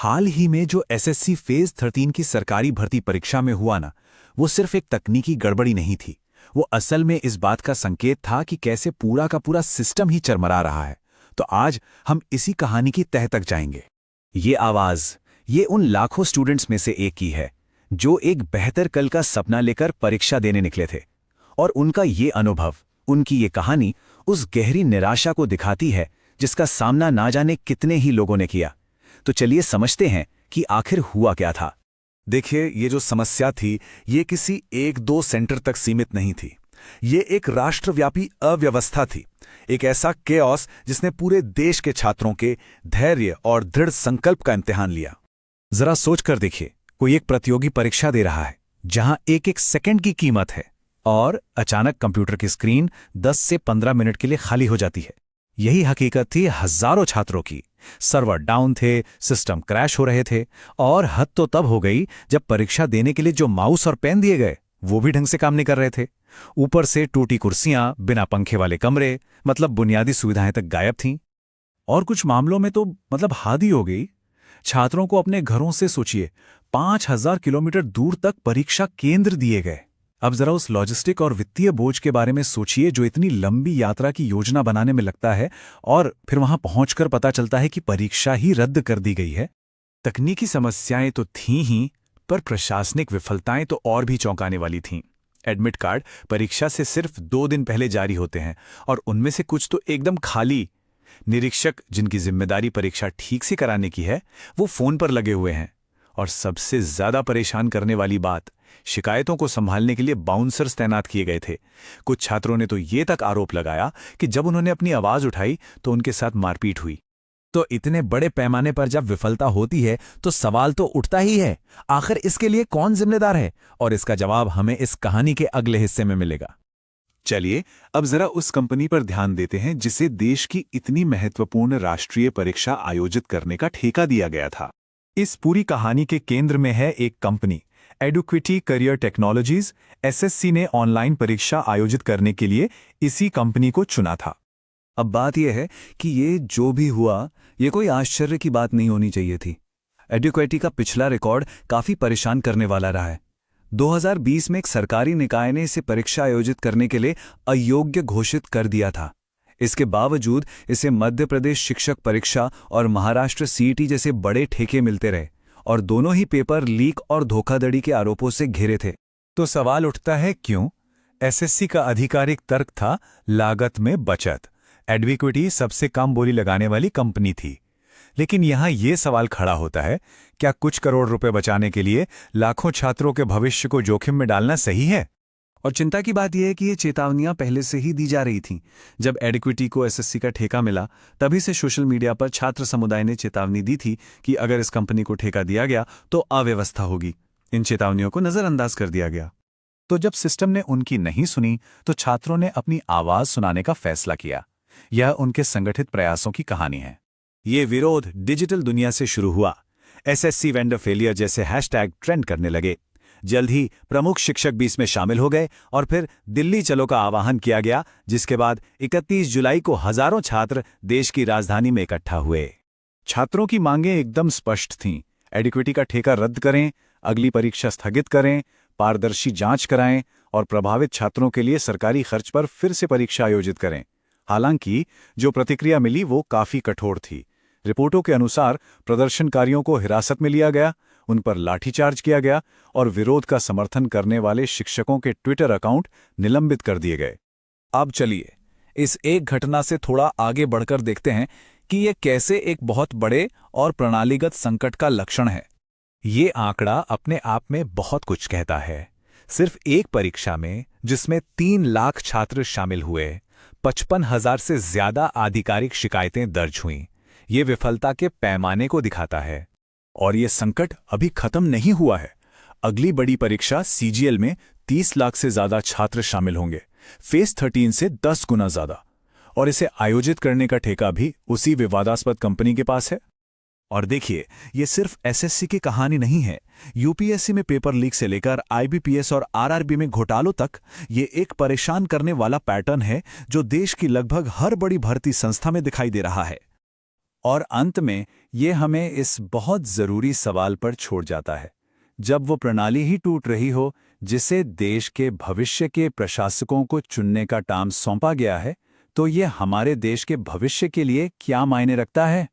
हाल ही में जो SSC phase 13 की सरकारी भर्ती परीक्षा में हुआ ना, वो सिर्फ एक तकनीकी गड़बड़ी नहीं थी। वो असल में इस बात का संकेत था कि कैसे पूरा का पूरा सिस्टम ही चरमरा रहा है। तो आज हम इसी कहानी की तह तक जाएंगे। ये आवाज, ये उन लाखों स्टूडेंट्स में से एक की है जो एक बेहतर कल का सपना लेकर परीक्षा देने निकले थे। और उनका ये अनुभव, उनकी ये कहानी उस गहरी निराशा को दिखाती है जिसका सामना ना जाने कितने ही लोगों ने किया। तो चलिए समझते हैं कि आखिर हुआ क्या था। देखिए, ये जो समस्या थी, ये किसी एक दो सेंटर तक सीमित नहीं थी। ये एक राष्ट्रव्यापी अव्यवस्था थी, एक ऐसा केओस जिसने पूरे देश के छात्रों के धैर्य और दृढ़ संकल्प का इम्तिहान लिया। जरा सोच कर देखिए, कोई एक प्रतियोगी परीक्षा दे रहा है जहां एक एक सेकंड की कीमत है, और अचानक कंप्यूटर की स्क्रीन 10 से 15 मिनट के लिए खाली हो जाती है। यही हकीकत थी हजारों छात्रों की। सर्वर डाउन थे, सिस्टम क्रैश हो रहे थे, और हद तो तब हो गई जब परीक्षा देने के लिए जो माउस और पेन दिए गए वो भी ढंग से काम नहीं कर रहे थे। ऊपर से टूटी कुर्सियां, बिना पंखे वाले कमरे, मतलब बुनियादी सुविधाएं तक गायब थीं। और कुछ मामलों में तो हद ही हो गई। छात्रों को अपने घरों से सोचिए 5000 किलोमीटर दूर तक परीक्षा केंद्र दिए गए। अब जरा उस लॉजिस्टिक और वित्तीय बोझ के बारे में सोचिए जो इतनी लंबी यात्रा की योजना बनाने में लगता है, और फिर वहां पहुंचकर पता चलता है कि परीक्षा ही रद्द कर दी गई है। तकनीकी समस्याएं तो थीं ही, पर प्रशासनिक विफलताएं तो और भी चौंकाने वाली थीं। एडमिट कार्ड परीक्षा से सिर्फ 2 दिन पहले जारी होते हैं, और उनमें से कुछ तो एकदम खाली। निरीक्षक, जिनकी जिम्मेदारी परीक्षा ठीक से कराने की है, वो फोन पर लगे हुए हैं। और सबसे ज्यादा परेशान करने वाली बात, शिकायतों को संभालने के लिए बाउंसर्स तैनात किए गए थे। कुछ छात्रों ने तो ये तक आरोप लगाया कि जब उन्होंने अपनी आवाज उठाई तो उनके साथ मारपीट हुई। तो इतने बड़े पैमाने पर जब विफलता होती है तो सवाल तो उठता ही है, आखिर इसके लिए कौन जिम्मेदार है? और इसका जवाब हमें इस कहानी के अगले हिस्से में मिलेगा। चलिए अब जरा उस कंपनी पर ध्यान देते हैं जिसे देश की इतनी महत्वपूर्ण राष्ट्रीय परीक्षा आयोजित करने का ठेका दिया गया था। इस पूरी कहानी के केंद्र में है एक कंपनी, एडुक्विटी करियर टेक्नोलॉजीज। एसएससी ने ऑनलाइन परीक्षा आयोजित करने के लिए इसी कंपनी को चुना था। अब बात यह है कि ये जो भी हुआ, ये कोई आश्चर्य की बात नहीं होनी चाहिए थी। एडुक्विटी का पिछला रिकॉर्ड काफी परेशान करने वाला रहा है। 2020 में एक सरकारी निकाय ने इसे परीक्षा आयोजित करने के लिए अयोग्य घोषित कर दिया था। इसके बावजूद इसे मध्य प्रदेश शिक्षक परीक्षा और महाराष्ट्र सीईटी जैसे बड़े ठेके मिलते रहे, और दोनों ही पेपर लीक और धोखाधड़ी के आरोपों से घिरे थे। तो सवाल उठता है, क्यों? एसएससी का आधिकारिक तर्क था लागत में बचत। एडुक्विटी सबसे कम बोली लगाने वाली कंपनी थी। लेकिन यहां यह सवाल खड़ा होता है, क्या कुछ करोड़ रुपए बचाने के लिए लाखों छात्रों के भविष्य को जोखिम में डालना सही है? और चिंता की बात यह है कि ये चेतावनियां पहले से ही दी जा रही थीं। जब एडुक्विटी को एसएससी का ठेका मिला, तभी से सोशल मीडिया पर छात्र समुदाय ने चेतावनी दी थी कि अगर इस कंपनी को ठेका दिया गया तो अव्यवस्था होगी। इन चेतावनियों को नजरअंदाज कर दिया गया। तो जब सिस्टम ने उनकी नहीं सुनी, तो छात्रों ने अपनी आवाज सुनाने का फैसला किया। यह उनके संगठित प्रयासों की कहानी है। ये विरोध डिजिटल दुनिया से शुरू हुआ। एसएससी वेंडर फेलियर जैसे हैशटैग ट्रेंड करने लगे। जल्द ही प्रमुख शिक्षक भी इसमें शामिल हो गए, और फिर दिल्ली चलो का आह्वान किया गया, जिसके बाद 31 जुलाई को हजारों छात्र देश की राजधानी में इकट्ठा हुए। छात्रों की मांगें एकदम स्पष्ट थीं। एडुक्विटी का ठेका रद्द करें, अगली परीक्षा स्थगित करें, पारदर्शी जांच कराएं, और प्रभावित छात्रों के लिए सरकारी खर्च पर फिर से परीक्षा आयोजित करें। हालांकि जो प्रतिक्रिया मिली वो काफी कठोर थी। रिपोर्टों के अनुसार प्रदर्शनकारियों को हिरासत में लिया गया, उन पर लाठीचार्ज किया गया, और विरोध का समर्थन करने वाले शिक्षकों के ट्विटर अकाउंट निलंबित कर दिए गए। अब चलिए इस एक घटना से थोड़ा आगे बढ़कर देखते हैं कि यह कैसे एक बहुत बड़े और प्रणालीगत संकट का लक्षण है। ये आंकड़ा अपने आप में बहुत कुछ कहता है। सिर्फ एक परीक्षा में, जिसमें 3 लाख छात्र शामिल हुए, 55,000 से ज्यादा आधिकारिक शिकायतें दर्ज हुईं। ये विफलता के पैमाने को दिखाता है। और ये संकट अभी खत्म नहीं हुआ है। अगली बड़ी परीक्षा सीजीएल में 30 लाख से ज्यादा छात्र शामिल होंगे, फेज 13 से 10 गुना ज्यादा। और इसे आयोजित करने का ठेका भी उसी विवादास्पद कंपनी के पास है। और देखिए, ये सिर्फ एसएससी की कहानी नहीं है। यूपीएससी में पेपर लीक से लेकर आईबीपीएस और आरआरबी में घोटालों तक ये एक परेशान करने वाला पैटर्न है जो देश की लगभग हर बड़ी भर्ती संस्था में दिखाई दे रहा है। और अंत में ये हमें इस बहुत ज़रूरी सवाल पर छोड़ जाता है, जब वो प्रणाली ही टूट रही हो जिसे देश के भविष्य के प्रशासकों को चुनने का काम सौंपा गया है, तो ये हमारे देश के भविष्य के लिए क्या मायने रखता है?